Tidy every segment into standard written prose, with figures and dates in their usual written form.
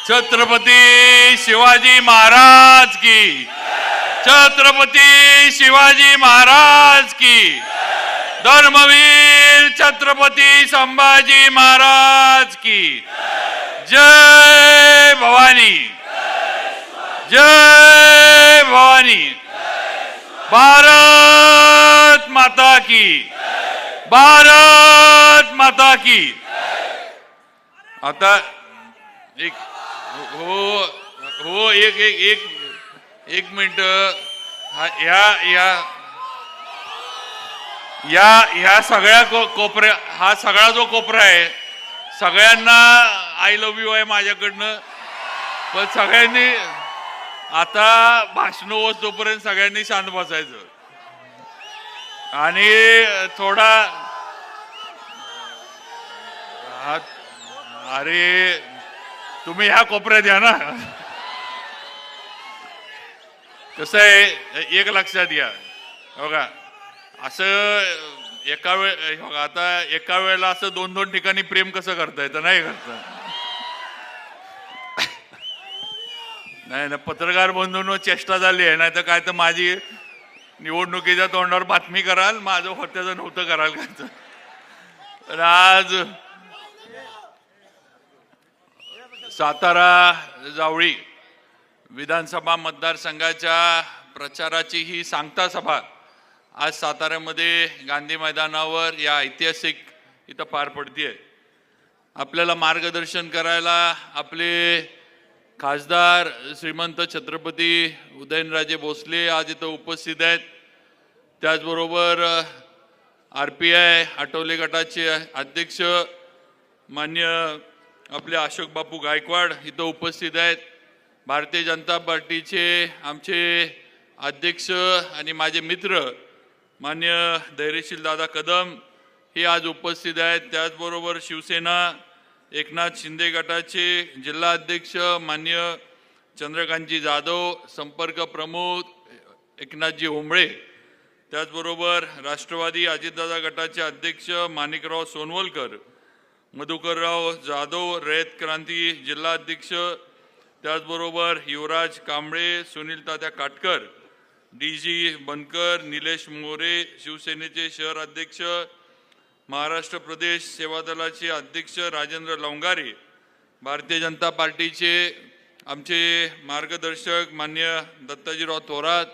छत्रपती शिवाजी महाराज की, छत्रपती शिवाजी महाराज की, धर्मवीर छत्रपती संभाजी महाराज की जय भवानी, जय भवानी, भारत माता की, भारत माता की। आता एक हो हो एक एक एक एक मिनिट, या या या ह्या सगळ्या कोपऱ्या, हा सगळा जो कोपरा आहे सगळ्यांना आय लव्ह यू आहे माझ्याकडनं, पण सगळ्यांनी आता भाषण होतोपर्यंत सगळ्यांनी शांत बसायचं आणि थोडा अरे तुम्ही ह्या कोपऱ्यात या ना। कसं आहे एक लक्षात घ्या बघा, असं एका आता एका वेळेला असं दोन दोन ठिकाणी प्रेम कसं करता येतं, नाही करता नाही ना। पत्रकार बंधूंनो चेष्टा झाली आहे, नाही तर काय तर माझी निवडणुकीच्या तोंडावर बातमी कराल, माझं होत्याचं नव्हतं कराल का। तर आज सातारा जावळी विधानसभा मतदारसंघाच्या प्रचाराची ही सांगता सभा आज साताऱ्यामध्ये गांधी मैदानावर या ऐतिहासिक इथं पार पडतीये। आपल्याला मार्गदर्शन करायला आपले खासदार श्रीमंत छत्रपती उदयनराजे भोसले आज इथं उपस्थित आहेत। त्याचबरोबर RPI आठवले गटाचे अध्यक्ष मान्य आपले अशोक बापू गायकवाड इथं उपस्थित आहेत। भारतीय जनता पार्टीचे आमचे अध्यक्ष आणि माझे मित्र मान्य धैर्यशील दादा कदम हे आज उपस्थित आहेत। त्याचबरोबर शिवसेना एकनाथ शिंदे गटाचे जिल्हा अध्यक्ष मान्य चंद्रकांतजी जाधव, संपर्क प्रमुख एकनाथजी ओंबळे, त्याचबरोबर राष्ट्रवादी अजितदादा गटाचे अध्यक्ष माणिकराव सोनवलकर, मधुकरराव जाधव रयत क्रांती जिल्हा अध्यक्ष, त्याचबरोबर युवराज कांबळे, सुनील तात्या काटकर, DG बनकर, निलेश मोरे शिवसेनेचे शहर अध्यक्ष, महाराष्ट्र प्रदेश सेवा दलाचे अध्यक्ष राजेंद्र लवंगारे, भारतीय जनता पार्टीचे आमचे मार्गदर्शक मान्य दत्ताजीराव थोरात,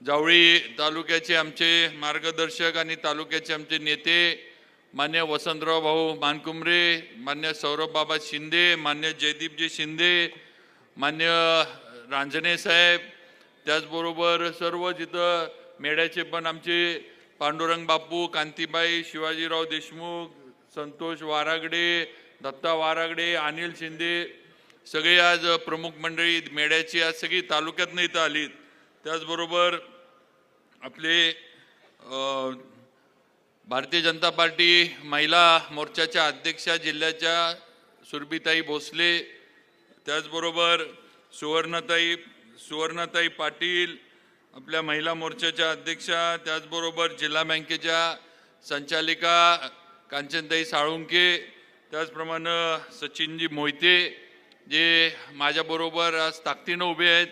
जावळी तालुक्याचे आमचे मार्गदर्शक आणि तालुक्याचे आमचे नेते मान्य वसंतराव भाऊ मानकुमरे, मान्य सौरभ बाबा शिंदे, मान्य जयदीपजी शिंदे, मान्य रांजणे साहेब, त्याचबरोबर सर्व जिथं मेड्याचे पण आमचे पांडुरंग बापू, कांतीबाई, शिवाजीराव देशमुख, संतोष वारागडे, दत्ता वारागडे, अनिल शिंदे, सगळे आज प्रमुख मंडळी मेड्याची आज सगळी तालुक्यातनं इथं आलीत। त्याचबरोबर आपले भारतीय जनता पार्टी महिला मोर्चाच्या अध्यक्षा जिल्ह्याच्या सुरभीताई भोसले, त्याचबरोबर सुवर्णताई पाटील आपल्या महिला मोर्चाच्या अध्यक्षा, त्याचबरोबर जिल्हा बँकेच्या संचालिका कांचनताई साळुंके, त्याचप्रमाणे सचिनजी मोहिते जे माझ्याबरोबर आज ताकदीनं उभे आहेत,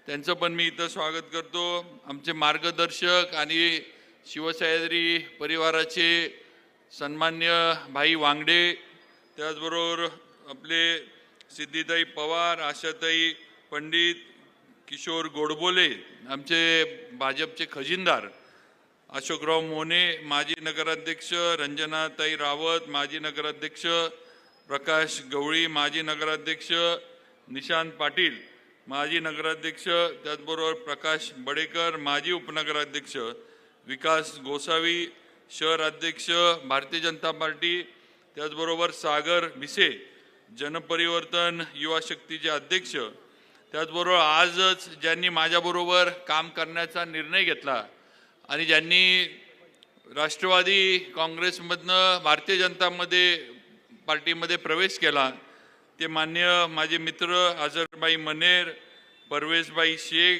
त्यांचं पण मी इथं स्वागत करतो। आमचे मार्गदर्शक आणि शिवसह्याद्री परिवाराचे सन्मान्य भाई वांगडे, त्याचबरोबर आपले सिद्धिताई पवार, आशाताई पंडित, किशोर गोडबोले, आमचे भाजपचे खजिनदार अशोकराव मोने, माजी नगराध्यक्ष रंजनाताई रावत, माजी नगराध्यक्ष प्रकाश गवळी, माजी नगराध्यक्ष निशांत पाटील, माजी नगराध्यक्ष, त्याचबरोबर प्रकाश बडेकर, माजी उपनगराध्यक्ष विकास गोसावी, शहर अध्यक्ष भारतीय जनता पार्टी, त्याचबरोबर सागर भिसे जनपरिवर्तन युवा शक्तीचे अध्यक्ष, त्याचबरोबर आजच ज्यांनी माझ्याबरोबर काम करण्याचा निर्णय घेतला आणि ज्यांनी राष्ट्रवादी काँग्रेसमधनं भारतीय जनता पार्टीमध्ये प्रवेश केला ते मान्य माझे मित्र अझरबाई मनेर, परवेशबाई शेख,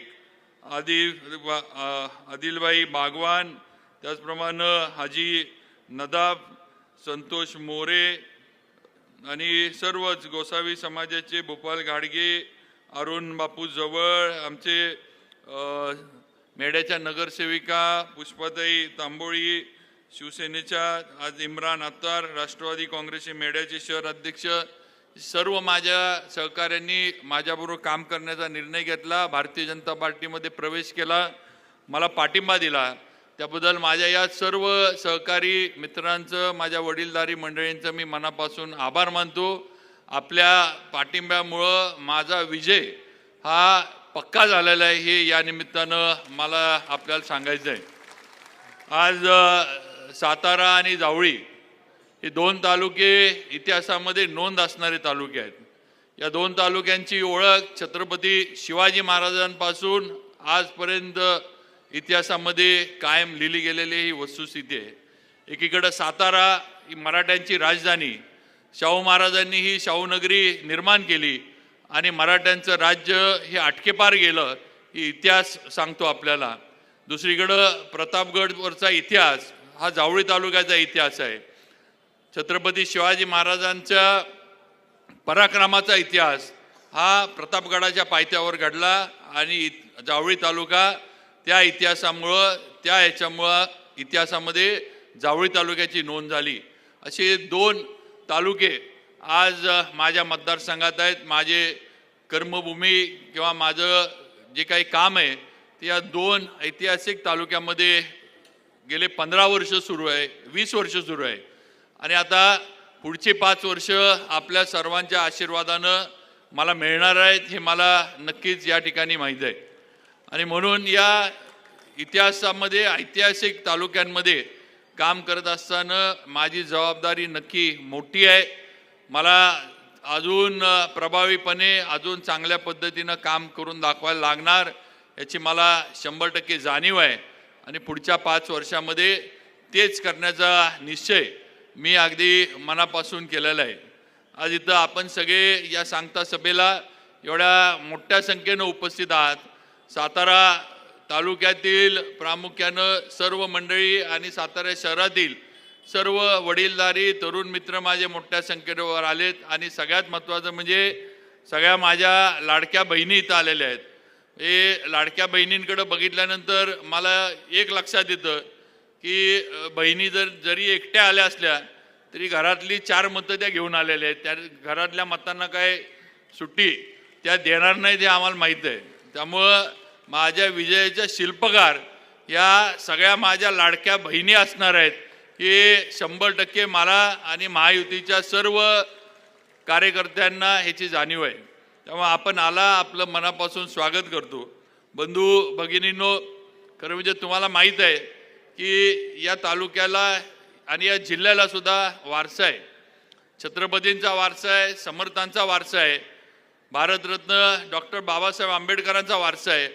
आदिलबाई बागवान, त्याचप्रमाणे हाजी नदाब, संतोष मोरे, आणि सर्वच गोसावी समाजाचे भोपाल घाडगे, अरुण बापू जवळ, आमचे मेड्याच्या नगरसेविका पुष्पाताई तांबोळी, शिवसेनेच्या आज इम्रान अत्तार, राष्ट्रवादी काँग्रेसचे मेड्याचे शहर अध्यक्ष, सर्व माझ्या सहकाऱ्यांनी माझ्याबरोबर काम करण्याचा निर्णय घेतला, भारतीय जनता पार्टीमध्ये प्रवेश केला, मला पाठिंबा दिला. त्याबद्दल माझ्या या सर्व सहकारी मित्रांचं, माझ्या वडीलधारी मंडळींचं मी मनापासून आभार मानतो. आपल्या पाठिंब्यामुळं माझा विजय हा पक्का झालेला आहे, हे या निमित्तानं मला आपल्याला सांगायचं आहे. आज सातारा आणि जावळी हे दोन तालुके इतिहासामध्ये नोंद असणारे तालुके आहेत. या दोन तालुक्यांची ओळख छत्रपती शिवाजी महाराजांपासून आजपर्यंत इतिहासामध्ये कायम लिहिली गेलेली ही वस्तुस्थिती आहे. एकीकडे सातारा ही मराठ्यांची राजधानी, शाहू महाराजांनी ही शाहूनगरी निर्माण केली आणि मराठ्यांचं राज्य हे अटकेपार गेलं, ही इतिहास सांगतो आपल्याला. दुसरीकडं प्रतापगडवरचा इतिहास हा जावळी तालुक्याचा इतिहास आहे. छत्रपती शिवाजी महाराजांच्या पराक्रमाचा इतिहास हा प्रतापगडाच्या पायथ्यावर घडला आणि जावळी तालुका त्या इतिहासामुळं इतिहासामध्ये जावळी तालुक्याची नोंद झाली. असे दोन तालुके आज माझ्या मतदारसंघात आहेत. माझे कर्मभूमी किंवा माझं जे काही काम आहे ते या दोन ऐतिहासिक तालुक्यामध्ये गेले 15 वर्ष सुरू आहे, 20 वर्ष सुरू आहे आणि आता पुढचे 5 वर्ष आपल्या सर्वांच्या आशीर्वादानं मला मिळणार आहेत, हे मला नक्कीच या ठिकाणी माहीत आहे. आणि म्हणून या इतिहासामध्ये ऐतिहासिक तालुक्यांमध्ये काम करत असताना माझी जबाबदारी नक्की मोठी आहे. मला अजून प्रभावीपणे अजून चांगल्या पद्धतीनं काम करून दाखवायला लागणार याची मला 100% जाणीव आहे आणि पुढच्या 5 वर्षामध्ये तेच करण्याचा निश्चय मी अगदी मनापासून केलेला आहे. आज इथं आपण सगळे या सांगता सभेला एवढ्या मोठ्या संख्येनं उपस्थित आहात. सातारा तालुक्यातील प्रामुख्यानं सर्व मंडळी आणि सातारा शहरातील सर्व वडीलधारी तरुण मित्र माझे मोठ्या संख्येवर आलेत आणि सगळ्यात महत्त्वाचं म्हणजे सगळ्या माझ्या लाडक्या बहिणी इथं आलेल्या आहेत. हे लाडक्या बहिणींकडे बघितल्यानंतर मला एक लक्षात येतं की बहिणी जरी एकट्या आल्या असल्या तरी घरातली 4 मतं त्या घेऊन आलेल्या आहेत. त्या घरातल्या मतांना काय सुट्टी त्या देणार नाही हे आम्हाला माहीत आहे. त्यामुळं माझ्या विजयाच्या शिल्पकार या सगळ्या माझ्या लाडक्या बहिणी असणार आहेत, हे 100% मला आणि महायुतीच्या सर्व कार्यकर्त्यांना ह्याची जाणीव आहे. त्यामुळे आपण आला, आपलं मनापासून स्वागत करतो. बंधू भगिनींनो, खरं म्हणजे तुम्हाला माहीत आहे की या तालुक्याला आणि या जिल्ह्याला सुद्धा वारसा आहे. छत्रपतींचा वारसा आहे, समर्थांचा वारसा आहे, भारतरत्न डॉक्टर बाबासाहेब आंबेडकरांचा वारसा आहे.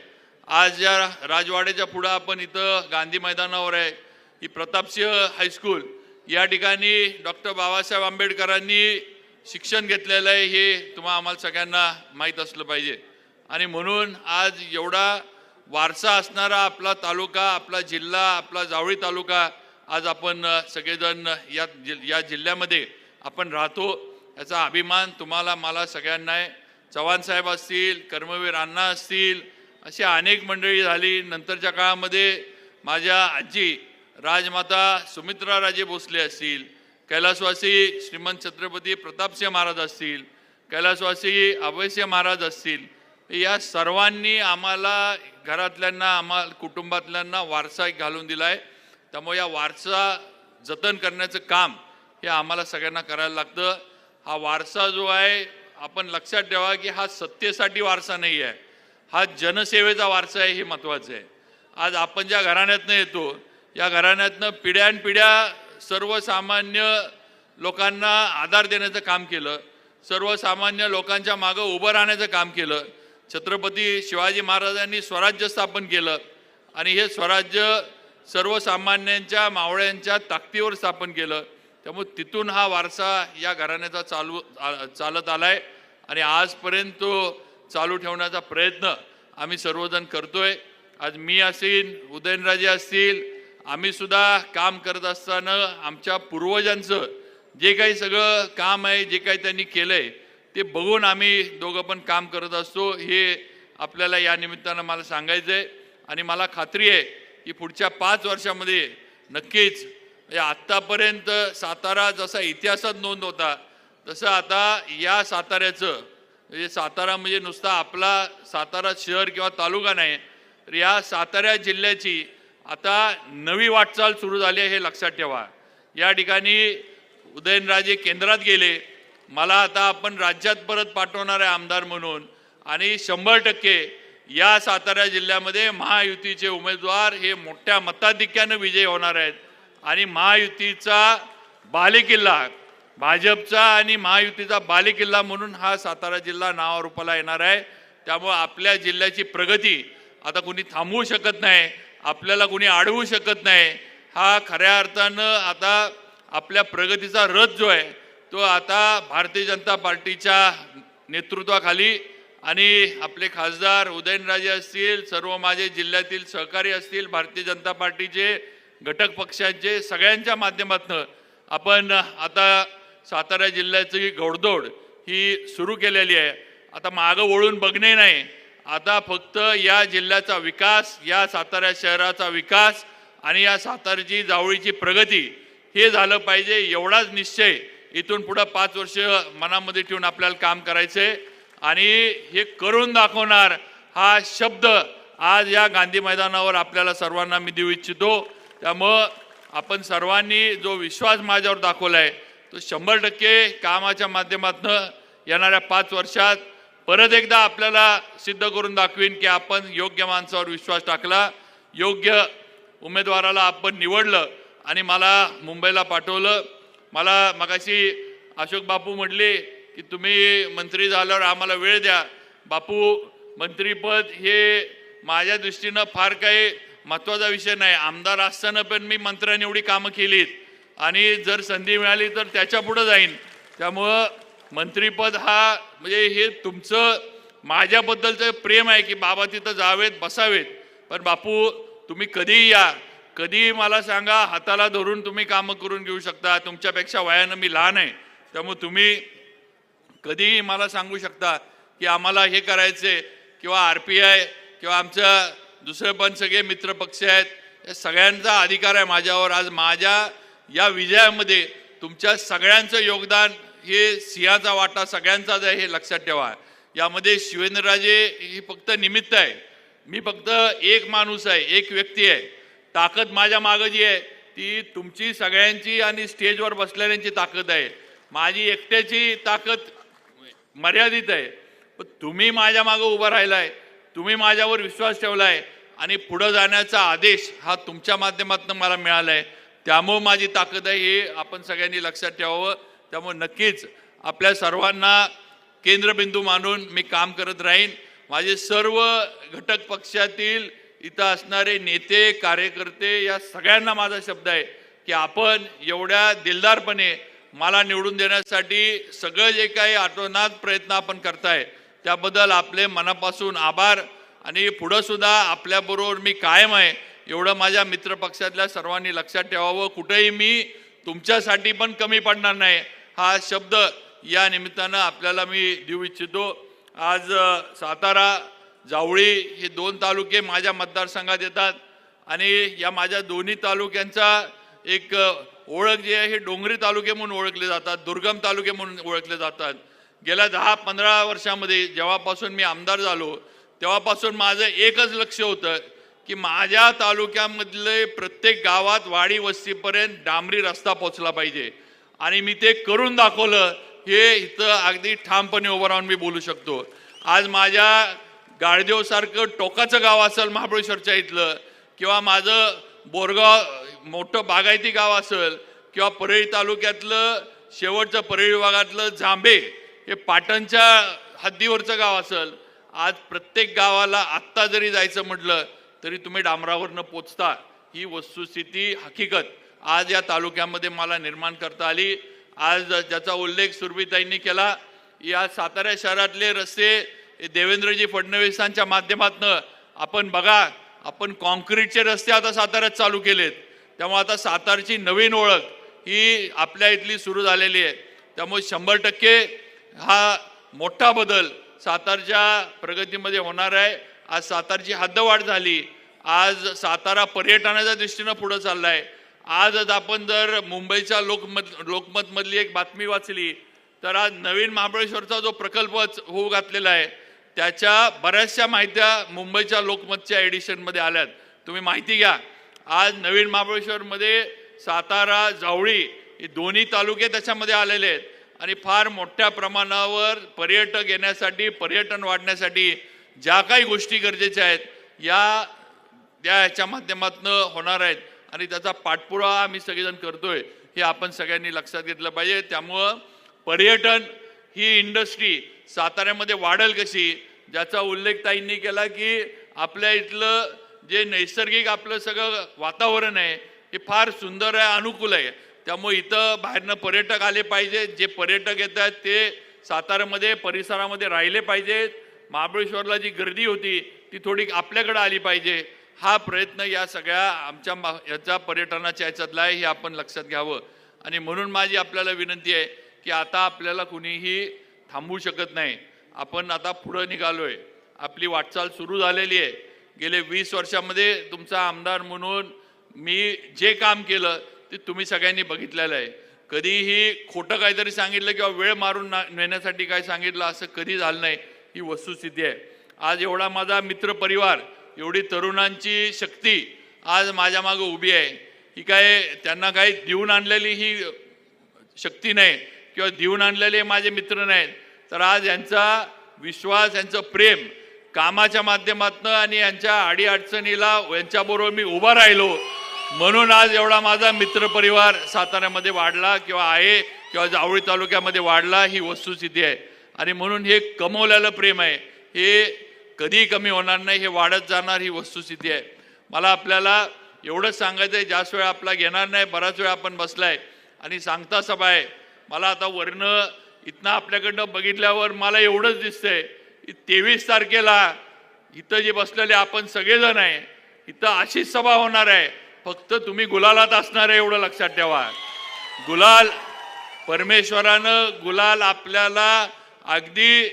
आज या राजवाड्याच्या पुढं आपण इथं गांधी मैदानावर आहे, ही प्रतापसिंह हायस्कूल, या ठिकाणी डॉक्टर बाबासाहेब आंबेडकरांनी शिक्षण घेतलेलं आहे, हे तुम्हाला आम्हाला सगळ्यांना माहीत असलं पाहिजे. आणि म्हणून आज एवढा वारसा असणारा आपला तालुका, आपला जिल्हा, आपला जावळी तालुका आज आपण सगळेजण या जिल्ह्यामध्ये आपण राहतो, याचा अभिमान तुम्हाला मला सगळ्यांना आहे. चव्हाण साहेब असतील, कर्मवीर अण्णा असतील, अशी अनेक मंडळी झाली. नंतरच्या काळामध्ये माझ्या आजी राजमाता सुमित्राराजे भोसले असतील, कैलासवासी श्रीमंत छत्रपती प्रतापसिंह महाराज असतील, कैलासवासी अभयसिंह महाराज असतील, या सर्वांनी आम्हाला घरातल्यांना, आम्हाला कुटुंबातल्यांना वारसा घालून दिला आहे. त्यामुळे या वारसा जतन करण्याचं काम हे आम्हाला सगळ्यांना करायला लागतं. हा वारसा जो आहे, आपण लक्षात ठेवा की हा सत्तेसाठी वारसा नाही आहे, हा जनसेवेचा वारसा आहे, हे महत्त्वाचं आहे. आज आपण ज्या घराण्यातनं येतो, या घराण्यातनं पिढ्यानपिढ्या सर्वसामान्य लोकांना आधार देण्याचं काम केलं, सर्वसामान्य लोकांच्या मागं उभं राहण्याचं काम केलं. छत्रपती शिवाजी महाराजांनी स्वराज्य स्थापन केलं आणि हे स्वराज्य सर्वसामान्यांच्या मावळ्यांच्या ताकदीवर स्थापन केलं. त्यामुळे तिथून हा वारसा या घराण्याचा चालत आला आहे आणि आजपर्यंत तो चालू ठेवण्याचा प्रयत्न आम्ही सर्वजण करतोय. आज मी असेल, उदयनराजे असतील, आम्ही सुद्धा काम करत असताना आमच्या पूर्वजांचं जे काही सगळं काम आहे, जे काही त्यांनी केलंय ते बघून आम्ही दोघं पण काम करत असतो, हे आपल्याला या निमित्तानं मला सांगायचं आहे. आणि मला खात्री आहे की पुढच्या 5 वर्षामध्ये नक्कीच आत्तापर्यंत सातारा जसा इतिहासात नोंद होता तसं आता या साताऱ्याचं, म्हणजे सातारा म्हणजे नुसता आपला सातारा शहर किंवा तालुका नाही, तर या सातारा जिल्ह्याची आता नवी वाटचाल सुरू झाली आहे, हे लक्षात ठेवा. या ठिकाणी उदयनराजे केंद्रात गेले, मला आता आपण राज्यात परत पाठवणार आहे आमदार म्हणून, आणि 100% या सातारा जिल्ह्यामध्ये महायुतीचे उमेदवार हे मोठ्या मताधिक्यानं विजयी होणार आहेत. आणि महायुतीचा बालेकिल्ला, भाजपचा आणि महायुतीचा बालेकिल्ला म्हणून हा सातारा जिल्हा नावारूपाला येणार आहे. त्यामुळे आपल्या जिल्ह्याची प्रगती आता कोणी थांबवू शकत नाही, आपल्याला कोणी अडवू शकत नाही. हा खऱ्या अर्थानं आता आपल्या प्रगतीचा रथ जो आहे तो आता भारतीय जनता पार्टीच्या नेतृत्वाखाली आणि आपले खासदार उदयनराजे असतील, सर्व माझे जिल्ह्यातील सहकारी असतील, भारतीय जनता पार्टीचे घटक पक्षांचे सगळ्यांच्या माध्यमातून आपण आता सातारा जिल्ह्याची घोडदौड ही सुरू केलेली आहे. आता मागं वळून बघणे नाही, आता फक्त या जिल्ह्याचा विकास, या सातारा शहराचा विकास आणि या साताऱ्याची जावळीची प्रगती हे झालं पाहिजे. एवढाच निश्चय इथून पुढे 5 वर्ष मनामध्ये ठेवून आपल्याला काम करायचंय आणि हे करून दाखवणार हा शब्द आज या गांधी मैदानावर आपल्याला सर्वांना मी देऊ इच्छितो. त्यामुळं आपण सर्वांनी जो विश्वास माझ्यावर दाखवलाय तो 100% कामाच्या माध्यमातून येणाऱ्या 5 वर्षात परत एकदा आपल्याला सिद्ध करून दाखवीन की आपण योग्य माणसावर विश्वास टाकला, योग्य उमेदवाराला आपण निवडलं आणि मला मुंबईला पाठवलं. मला मगाशी अशोक बापू म्हटले की तुम्ही मंत्री झाल्यावर आम्हाला वेळ द्या. बापू, मंत्रीपद हे माझ्या दृष्टीनं फार काही महत्त्वाचा विषय नाही. आमदार असताना पण मी मंत्र्यांनी एवढी कामं केलीत आणि जर संधी मिळाली तर त्याच्या पुढे जाईन. त्यामुळं मंत्रीपद हा म्हणजे हे तुमचं माझ्याबद्दलचं प्रेम आहे की बाबा तिथं जावेत, बसावेत. पण बापू तुम्ही कधीही या, कधी मला सांगा, हाताला धरून तुम्ही कामं करून घेऊ शकता. तुमच्यापेक्षा वयानं मी लहान आहे, त्यामुळे तुम्ही कधीही मला सांगू शकता की आम्हाला हे करायचे, किंवा RPI किंवा आमच्या दुसरे पण सगळे मित्रपक्ष आहेत, या सगळ्यांचा अधिकार आहे माझ्यावर. आज माझ्या या विजयामध्ये तुमच्या सगळ्यांचं योगदान, हे सिंहाचा वाटा सगळ्यांचाच आहे, हे लक्षात ठेवा. यामध्ये शिवेंद्रराजे ही फक्त निमित्त आहे, मी फक्त एक माणूस आहे, एक व्यक्ती आहे. ताकद माझ्या मागं जी आहे ती तुमची सगळ्यांची आणि स्टेजवर बसलेल्यांची ताकद आहे. माझी एकट्याची ताकद मर्यादित आहे, पण तुम्ही माझ्या मागं उभं राहिलाय, तुम्ही माझ्यावर विश्वास ठेवलाय आणि पुढे जाण्याचा आदेश हा तुमच्या माध्यमातून मला मिळाला आहे. त्यामुळे माझी ताकद आहे, हे आपण सगळ्यांनी लक्षात ठेवावं. त्यामुळे नक्कीच आपल्या सर्वांना केंद्रबिंदू मानून मी काम करत राहीन. माझे सर्व घटक पक्षातील इथं असणारे नेते, कार्यकर्ते या सगळ्यांना माझा शब्द आहे की आपण एवढ्या दिलदारपणे मला निवडून देण्यासाठी सगळं जे काही आटोनात प्रयत्न आपण करताय त्याबद्दल आपले मनापासून आभार. आणि पुढं सुद्धा आपल्याबरोबर मी कायम आहे, एवढं माझ्या मित्रपक्षातल्या सर्वांनी लक्षात ठेवावं. कुठेही मी तुमच्यासाठी पण कमी पडणार नाही, हा शब्द या निमित्तानं आपल्याला मी देऊ इच्छितो. आज सातारा, जावळी हे 2 तालुके माझ्या मतदारसंघात येतात आणि या माझ्या दोन्ही तालुक्यांचा एक ओळख जी आहे हे डोंगरी तालुके म्हणून ओळखले जातात, दुर्गम तालुके म्हणून ओळखले जातात. गेल्या 10-15 वर्षामध्ये जेव्हापासून मी आमदार झालो तेव्हापासून माझं एकच लक्ष होतं की माझ्या तालुक्यामधले प्रत्येक गावात, वाडी वस्तीपर्यंत डांबरी रस्ता पोहोचला पाहिजे. आणि मी ते करून दाखवलं, हे इथं अगदी ठामपणे उभं राहून मी बोलू शकतो. आज माझ्या गाळदेव सारखं टोकाचं गाव असेल महाबळेश्वरच्या इथलं, किंवा माझं बोरगाव मोठं बागायती गाव असेल, किंवा परळी तालुक्यातलं शेवटचं परळी विभागातलं जांभे हे पाटणच्या हद्दीवरचं गाव असेल, आज प्रत्येक गावाला आत्ता जरी जायचं म्हटलं तरी तुम्ही डांबरावरनं पोचता. ही वस्तुस्थिती, हकीकत आज या तालुक्यामध्ये मला निर्माण करता आली. आज ज्याचा उल्लेख सुरभीताईंनी केला, या सातारा शहरातले रस्ते देवेंद्रजी फडणवीसांच्या माध्यमातून आपण बघा, आपण कॉन्क्रीटचे रस्ते आता साताऱ्यात चालू केलेत. त्यामुळे आता सातारची नवीन ओळख ही आपल्या इथली सुरू झालेली आहे. त्यामुळे 100% हा मोठा बदल सातारच्या प्रगतीमध्ये होणार आहे. आज सातारची हद्दवाढ झाली. आज सातारा पर्यटनाच्या दृष्टीनं पुढे चाललाय. आजच आपण जर मुंबईच्या लोकमत मधली एक बातमी वाचली तर आज नवीन महाबळेश्वरचा जो प्रकल्प होऊ घातलेला आहे त्याच्या बऱ्याचशा माहित्या मुंबईच्या लोकमतच्या एडिशनमध्ये आल्यात. तुम्ही माहिती घ्या. आज नवीन महाबळेश्वरमध्ये सातारा जावळी हे दोन्ही तालुके त्याच्यामध्ये आलेले आहेत आणि फार मोठ्या प्रमाणावर पर्यटक येण्यासाठी पर्यटन वाढण्यासाठी ज्या काही गोष्टी गरजेच्या आहेत ह्याच्या माध्यमातून होणार आहेत आणि त्याचा पाठपुरावा आम्ही सगळेजण करतोय हे आपण सगळ्यांनी लक्षात घेतलं पाहिजे. त्यामुळं पर्यटन ही इंडस्ट्री साताऱ्यामध्ये वाढेल कशी, ज्याचा उल्लेख ताईंनी केला की आपल्या इथलं जे नैसर्गिक आपलं सगळं वातावरण आहे हे फार सुंदर आहे, अनुकूल आहे. त्यामुळे इथं बाहेरनं पर्यटक आले पाहिजे. जे पर्यटक येतात ते साताऱ्यामध्ये परिसरामध्ये राहिले पाहिजेत. महाबळेश्वरला जी गर्दी होती ती थोडी आपल्याकडे आली पाहिजे. हा प्रयत्न या सगळ्या आमच्या याचा पर्यटनाच्या ह्याच्यातला आहे हे आपण लक्षात घ्यावं. आणि म्हणून माझी आपल्याला विनंती आहे की आता आपल्याला कुणीही थांबवू शकत नाही. आपण आता पुढे निघालोय. आपली वाटचाल सुरू झालेली आहे. गेले 20 वर्षामध्ये तुमचा आमदार म्हणून मी जे काम केलं ते तुम्ही सगळ्यांनी बघितलेलं आहे. कधीही खोटं काहीतरी सांगितलं किंवा वेळ मारून नेण्यासाठी काय सांगितलं असं कधी झालं नाही. ही वस्तुस्थिती आहे. आज एवढा माझा मित्र परिवार, एवढी तरुणांची शक्ती आज माझ्या मागे उभी आहे. ही काय त्यांना काही देऊन आणलेली ही शक्ती नाही किंवा देऊन आणलेले माझे मित्र नाहीत. तर आज यांचा विश्वास, यांचं प्रेम कामाच्या माध्यमातून आणि यांच्या अडीअडचणीला यांच्याबरोबर मी उभा राहिलो म्हणून आज एवढा माझा मित्र परिवार साताऱ्यामध्ये वाढला किंवा आहे किंवा जावळी तालुक्यामध्ये वाढला. ही वस्तुस्थिती आहे आणि म्हणून हे कमवलेलं प्रेम आहे हे कधी कमी होणार नाही, हे वाढत जाणार ही वस्तुस्थिती आहे. मला आपल्याला एवढंच सांगायचं आहे, जास्त वेळ आपला घेणार नाही. बराच वेळ आपण बसलाय आणि सांगता सभा आहे. मला आता वरनं इथनं आपल्याकडनं बघितल्यावर मला एवढंच दिसतंय 23 तारखेला इथं जे बसलेले आपण सगळेजण आहे इथं अशीच सभा होणार आहे. फक्त तुम्ही गुलालात असणार आहे एवढं लक्षात ठेवा. गुलाल परमेश्वरानं गुलाल आपल्याला अगदी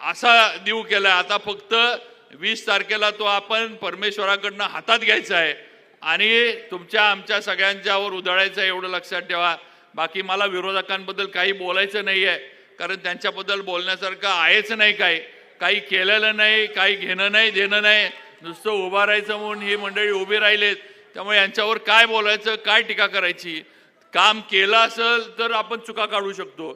असा देऊ केलाय. आता फक्त 20 तारखेला तो आपण परमेश्वराकडनं हातात घ्यायचा आहे आणि तुमच्या आमच्या सगळ्यांच्यावर उधळायचं आहे एवढं लक्षात ठेवा. बाकी मला विरोधकांबद्दल काही बोलायचं नाही आहे कारण त्यांच्याबद्दल बोलण्यासारखं आहेच नाही. काही केलेलं नाही, काही घेणं नाही देणं नाही, नुसतं उभं राहायचं म्हणून ही मंडळी उभी राहिलेत. त्यामुळे यांच्यावर काय बोलायचं, काय टीका करायची. काम केलं असेल तर आपण चुका काढू शकतो.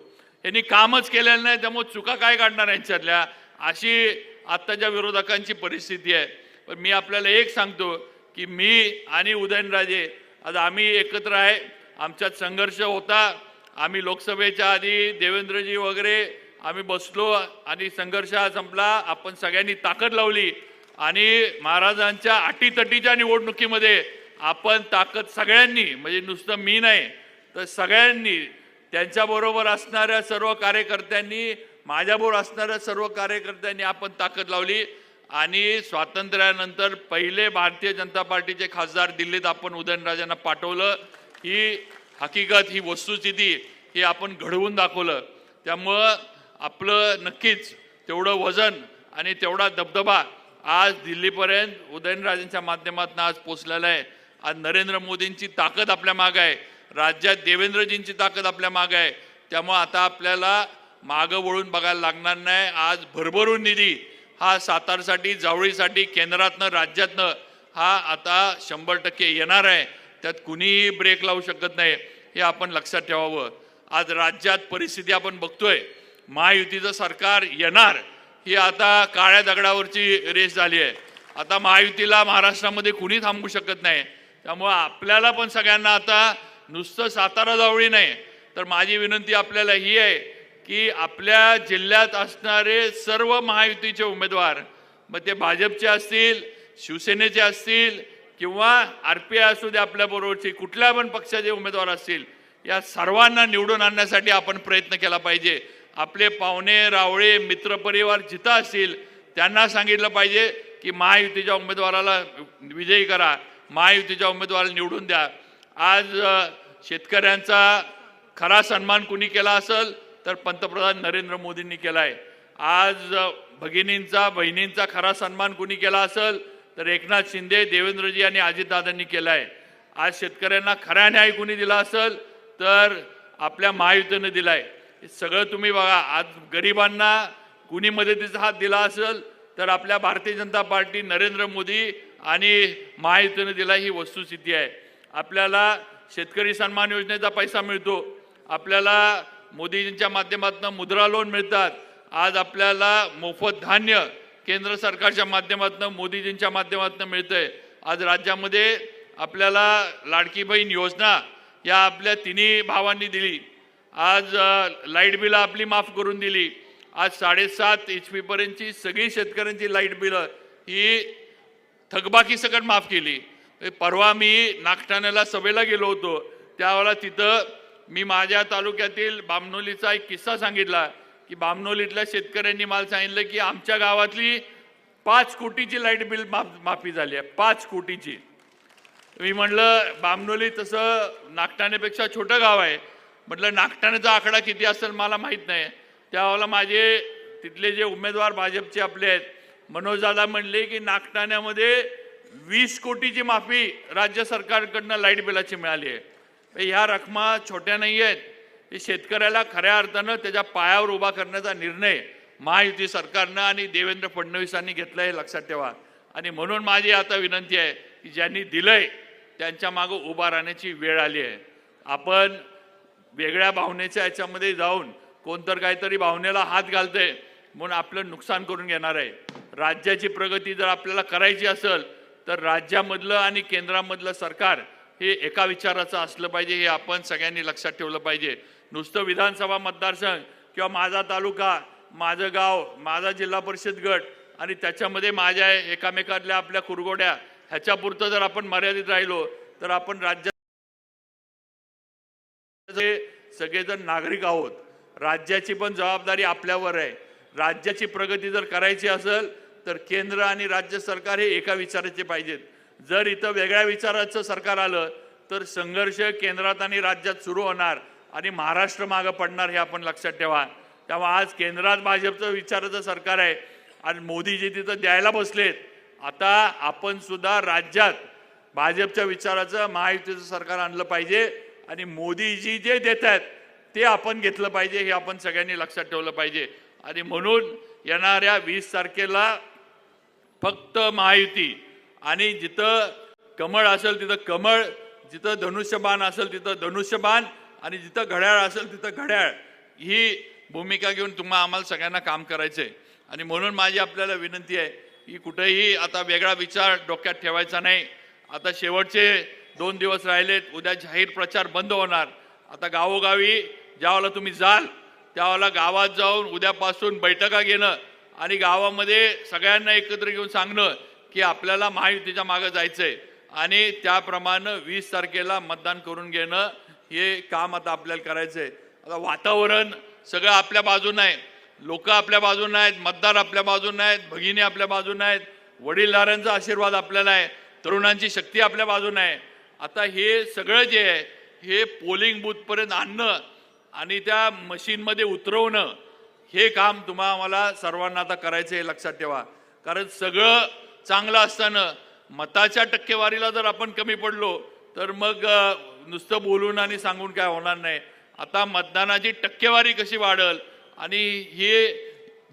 यांनी कामच केलेलं नाही त्यामुळे चुका काय काढणार यांच्यातल्या, अशी आत्ताच्या विरोधकांची परिस्थिती आहे. पण मी आपल्याला एक सांगतो की मी आणि उदयनराजे आज आम्ही एकत्र आहे. आमच्यात संघर्ष होता. आम्ही लोकसभेच्या आधी देवेंद्रजी वगैरे आम्ही बसलो आणि संघर्ष हा संपला. आपण सगळ्यांनी ताकद लावली आणि महाराजांच्या अटीतटीच्या निवडणुकीमध्ये आपण ताकद सगळ्यांनी, म्हणजे नुसतं मी नाही तर सगळ्यांनी, त्यांच्याबरोबर असणाऱ्या सर्व कार्यकर्त्यांनी, माझ्याबरोबर असणाऱ्या सर्व कार्यकर्त्यांनी आपण ताकद लावली आणि स्वातंत्र्यानंतर पहिले भारतीय जनता पार्टीचे खासदार दिल्लीत आपण उदयनराजांना पाठवलं. ही हकीकत, ही वस्तुस्थिती ही आपण घडवून दाखवलं. त्यामुळं आपलं नक्कीच तेवढं वजन आणि तेवढा दबदबा आज दिल्लीपर्यंत उदयनराजेंच्या माध्यमातून आज पोचलेला आहे. आज नरेंद्र मोदींची ताकद आपल्या मागे आहे. राज्यात देवेंद्रजींची ताकद आपल्या मागे आहे. त्यामुळे आता आपल्याला मागं वळून बघायला लागणार नाही. आज भरभरून निधी हा सातारसाठी, जावळीसाठी केंद्रातनं राज्यातनं हा आता 100% येणार आहे. त्यात कुणीही ब्रेक लावू शकत नाही हे आपण लक्षात ठेवावं. आज राज्यात परिस्थिती आपण बघतोय. महायुतीचं सरकार येणार ही आता काळ्या दगडावरची रेस झाली आहे. आता महायुतीला महाराष्ट्रामध्ये कुणी थांबवू शकत नाही. त्यामुळे आपल्याला पण सगळ्यांना आता नुसतं सातारा जावळी नाही तर माझी विनंती आपल्याला ही आहे की आपल्या जिल्ह्यात असणारे सर्व महायुतीचे उमेदवार, मग ते भाजपचे असतील, शिवसेनेचे असतील किंवा RPI असू दे, आपल्याबरोबरचे कुठल्या पण पक्षाचे उमेदवार असतील, या सर्वांना निवडून आणण्यासाठी आपण प्रयत्न केला पाहिजे. आपले पाहुणे रावळे मित्रपरिवार जिथं असतील त्यांना सांगितलं पाहिजे की महायुतीच्या उमेदवाराला विजयी करा, महायुतीच्या उमेदवाराला निवडून द्या. आज शेतकऱ्यांचा खरा सन्मान कुणी केला असेल तर पंतप्रधान नरेंद्र मोदींनी केलाय। आज भगिनींचा बहिणींचा खरा सन्मान कुणी केला असेल तर एकनाथ शिंदे, देवेंद्रजी आणि अजितदादांनी केलाय। आज शेतकऱ्यांना खरा न्याय कुणी दिला असेल तर आपल्या महायुतीने दिलाय। सगळं तुम्ही बघा, आज गरिबांना कुणी मदतीचा हात दिला असेल तर आपल्या भारतीय जनता पार्टी, नरेंद्र मोदी आणि महायुतीने दिला, ही वस्तुस्थिती आहे। आपल्याला शेतकरी सन्मान योजनेचा पैसा मिळतो, आपल्याला मोदीजींच्या माध्यमातून मुद्रा लोन मिळतात, आज आपल्याला मोफत धान्य केंद्र सरकारच्या माध्यमातून, मोदीजींच्या माध्यमातून मिळतंय। आज राज्यामध्ये आपल्याला लाडकी बहीण योजना या आपल्या तिन्ही भावांनी दिली। आज लाईट बिल आपली माफ करून दिली। आज 7.5 HP पर्यंतची सगळी शेतकऱ्यांची लाईट बिल ही थकबाकी सकट माफ केली। परवा मी नागठाण्याला सभेला गेलो होतो, त्यावेळेला तिथं मी माझ्या तालुक्यातील बामनोलीचा एक किस्सा सांगितला की बामनोलीतल्या शेतकऱ्यांनी मला सांगितलं की आमच्या गावातली 5 कोटीची लाईट बिल माफी झाली आहे, 5 कोटीची। मी म्हटलं बामनोली तसं नागठाण्यापेक्षा छोटं गाव आहे, म्हटलं नागठाण्याचा आकडा किती असेल मला माहीत नाही। त्यावेळेला माझे तिथले जे उमेदवार भाजपचे आपले आहेत मनोजदादा म्हणले की नागठाण्यामध्ये 20 कोटीची माफी राज्य सरकारकडनं लाईट बिलाची मिळाली आहे। ह्या रकमा छोट्या नाही आहेत, हे शेतकऱ्याला खऱ्या अर्थानं त्याच्या पायावर उभा करण्याचा निर्णय महायुती सरकारनं आणि देवेंद्र फडणवीसांनी घेतला, हे लक्षात ठेवा। आणि म्हणून माझी आता विनंती आहे की ज्यांनी दिलंय त्यांच्या मागे उभा राहण्याची वेळ आली आहे। आपण वेगळ्या भावनेच्या याच्यामध्ये जाऊन कोणतर काहीतरी भावनेला हात घालतंय म्हणून आपलं नुकसान करून घेणार आहे। राज्याची प्रगती जर आपल्याला करायची असेल तर राज्यामधलं आणि केंद्रामधलं सरकार हे एका विचाराचं असलं पाहिजे, हे आपण सगळ्यांनी लक्षात ठेवलं पाहिजे। नुसतं विधानसभा मतदारसंघ किंवा माझा तालुका, माझं गाव, माझा जिल्हा परिषद गट आणि त्याच्यामध्ये माझ्या एकामेकातल्या आपल्या कुरगोड्या ह्याच्यापुरतं जर आपण मर्यादित राहिलो तर आपण राज्याचे सगळेजण नागरिक आहोत। राज्याची पण जबाबदारी आपल्यावर आहे। राज्याची प्रगती जर करायची असेल तर केंद्र आणि राज्य सरकार हे एका विचाराचे पाहिजेत। जर इथं वेगळ्या विचाराचं सरकार आलं तर संघर्ष केंद्रात आणि राज्यात सुरू होणार आणि महाराष्ट्र मागे पडणार, हे आपण लक्षात ठेवा। तेव्हा आज केंद्रात भाजपचं विचाराचं सरकार आहे आणि मोदीजी तिथं द्यायला बसलेत। आता आपण सुद्धा राज्यात भाजपच्या विचाराचं महायुतीचं सरकार आणलं पाहिजे आणि मोदीजी जे देत आहेत ते आपण घेतलं पाहिजे, हे आपण सगळ्यांनी लक्षात ठेवलं पाहिजे। आणि म्हणून येणाऱ्या 20 तारखेला फक्त महायुती, आणि जिथं कमळ असेल तिथं कमळ, जिथं धनुष्यबाण असेल तिथं धनुष्यबाण, आणि जिथं घड्याळ असेल तिथं घड्याळ, ही भूमिका घेऊन आम्हाला सगळ्यांना काम करायचंय। आणि म्हणून माझी आपल्याला विनंती आहे की कुठेही आता वेगळा विचार डोक्यात ठेवायचा नाही। आता शेवटचे 2 दिवस राहिलेत, उद्या जाहीर प्रचार बंद होणार। आता गावोगावी ज्यावेळेला तुम्ही जाल त्यावेळेला गावात जाऊन उद्यापासून बैठका घेणं आणि गावामध्ये सगळ्यांना एकत्र घेऊन सांगणं की आपल्याला महायुतीच्या मागे जायचंय आणि त्याप्रमाणे 20 तारखेला मतदान करून घेणं, हे काम आता आपल्याला करायचंय। आता वातावरण सगळं आपल्या बाजूने आहे, लोक आपल्या बाजूने आहेत, मतदार आपल्या बाजूने आहेत, भगिनी आपल्या बाजूने आहेत, वडीलधाऱ्यांचा आशीर्वाद आपल्याला आहे, तरुणांची शक्ती आपल्या बाजूने आहे। आता हे सगळं जे आहे हे पोलिंग बूथपर्यंत आणणं आणि त्या मशीनमध्ये उतरवणं, हे काम आम्हाला सर्वांना आता करायचं, हे लक्षात ठेवा। कारण सगळं चांगलं असताना मताच्या टक्केवारीला जर आपण कमी पडलो तर मग नुसतं बोलून आणि सांगून काय होणार नाही। आता मतदानाची टक्केवारी कशी वाढेल आणि ही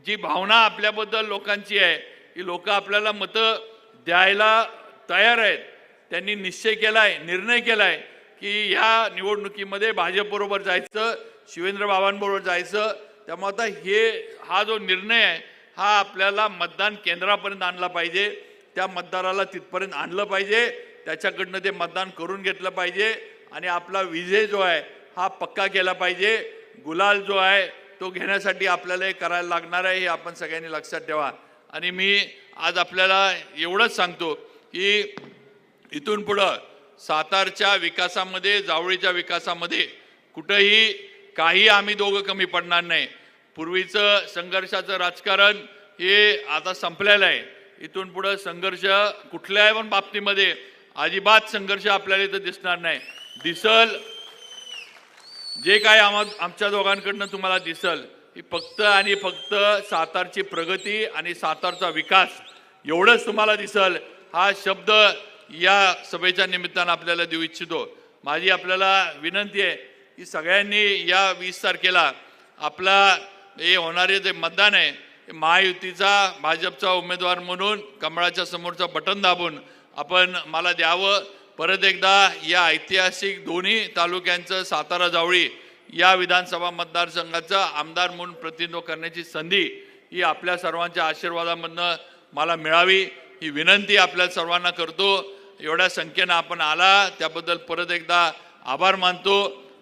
जी भावना आपल्याबद्दल लोकांची आहे, की लोक आपल्याला मतं द्यायला तयार आहेत। त्यांनी निश्चय केलाय, निर्णय केलाय की या निवडणुकीमध्ये भाजपबरोबर जायचं, शिवेंद्र बाबांबरोबर जायचं। त्यामुळे आता हा जो निर्णय आहे हा आपल्याला मतदान केंद्रापर्यंत आणला पाहिजे, त्या मतदाराला तिथपर्यंत आणलं पाहिजे, त्याच्याकडनं ते मतदान करून घेतलं पाहिजे आणि आपला विजय जो आहे हा पक्का केला पाहिजे। गुलाल जो आहे तो घेण्यासाठी आपल्याला हे करायला लागणार आहे, हे आपण सगळ्यांनी लक्षात ठेवा। आणि मी आज आपल्याला एवढंच सांगतो की इथून पुढं सातारच्या विकासामध्ये, जावळीच्या विकासामध्ये कुठेही काही आम्ही दोघं कमी पडणार नाही। पूर्वीचं संघर्षाचं राजकारण हे आता संपलेलं आहे। इथून पुढे संघर्ष कुठल्याही पण बाबतीमध्ये अजिबात संघर्ष आपल्याला इथं दिसणार नाही। दिसल जे काय आमच्या दोघांकडनं तुम्हाला दिसल ही फक्त आणि फक्त सातारची प्रगती आणि सातारचा विकास एवढंच तुम्हाला दिसल. हा शब्द या सभेच्या निमित्तानं आपल्याला देऊ इच्छितो. माझी आपल्याला विनंती आहे की सगळ्यांनी या 20 तारखेला आपला हे होणारे जे मतदान आहे महायुतीचा भाजपचा उमेदवार म्हणून कमळाच्या समोरचं बटन दाबून आपण मला द्यावं. परत एकदा या ऐतिहासिक दोन्ही तालुक्यांचं सातारा जावळी या विधानसभा मतदारसंघाचा आमदार म्हणून प्रतिनिधित्व करण्याची संधी ही आपल्या सर्वांच्या आशीर्वादामधनं मला मिळावी ही विनंती आपल्या सर्वांना करतो. एवढ्या संख्येनं आपण आला त्याबद्दल परत एकदा आभार मानतो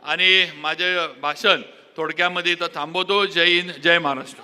आणि माझे भाषण थोडक्यामध्ये इथं थांबवतो. जय हिंद, जय महाराष्ट्र.